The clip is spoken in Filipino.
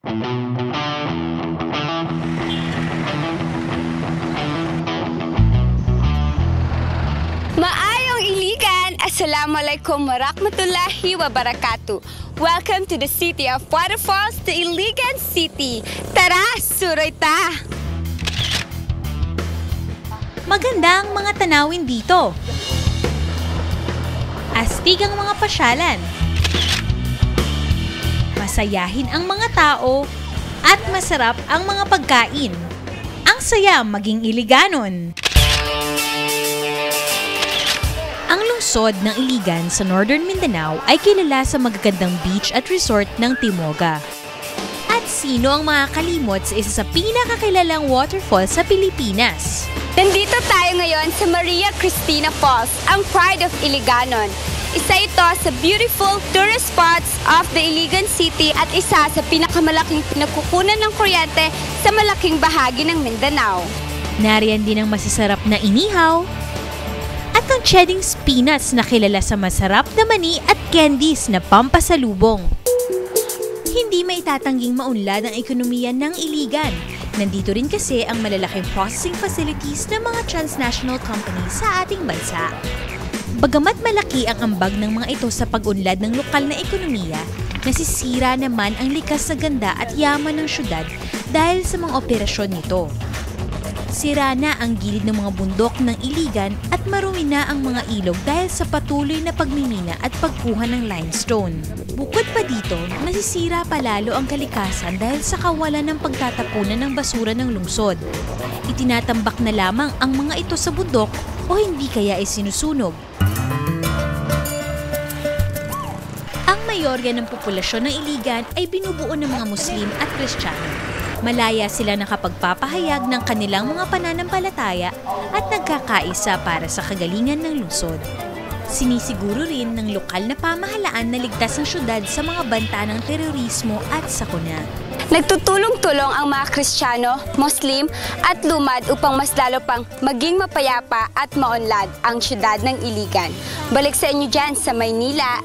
Maayong iligan! Assalamualaikum warahmatullahi wabarakatuh. Welcome to the city of waterfalls, the Iligan City. Tara, suroy ta! Maganda ang mga tanawin dito. Astig ang mga pasyalan. Masayahin ang mga tao at masarap ang mga pagkain. Ang saya maging Iliganon. Ang lungsod ng Iligan sa Northern Mindanao ay kilala sa magagandang beach at resort ng Timoga. At sino ang makakalimot sa isa sa pinakakilalang waterfall sa Pilipinas? Nandito tayo ngayon sa Maria Cristina Falls, ang pride of Iliganon. Isa ito sa beautiful tourist spots of the Iligan City at isa sa pinakamalaking pinagkukunan ng kuryente sa malaking bahagi ng Mindanao. Nariyan din ang masasarap na inihaw at ang Cheding's Peanuts na kilala sa masarap na mani at candies na pampasalubong. Hindi maitatanging maunlad ang ekonomiya ng Iligan. Nandito rin kasi ang malalaking processing facilities ng mga transnational companies sa ating bansa. Bagamat malaki ang ambag ng mga ito sa pag-unlad ng lokal na ekonomiya, nasisira naman ang likas na ganda at yaman ng syudad dahil sa mga operasyon nito. Sira na ang gilid ng mga bundok ng Iligan at marumi na ang mga ilog dahil sa patuloy na pagmimina at pagkuha ng limestone. Bukod pa dito, nasisira palalo ang kalikasan dahil sa kawalan ng pagtatapunan ng basura ng lungsod. Itinatambak na lamang ang mga ito sa bundok o hindi kaya ay sinusunog. Ang mayorya ng populasyon ng Iligan ay binubuo ng mga Muslim at Kristiyano. Malaya sila nakapagpapahayag ng kanilang mga pananampalataya at nagkakaisa para sa kagalingan ng lungsod. Sinisiguro rin ng lokal na pamahalaan na ligtas ang syudad sa mga banta ng terorismo at sakuna. Nagtutulong-tulong ang mga Kristiyano, Muslim at Lumad upang mas lalo pang maging mapayapa at maunlad ang syudad ng Iligan. Balik sa inyo dyan sa Maynila.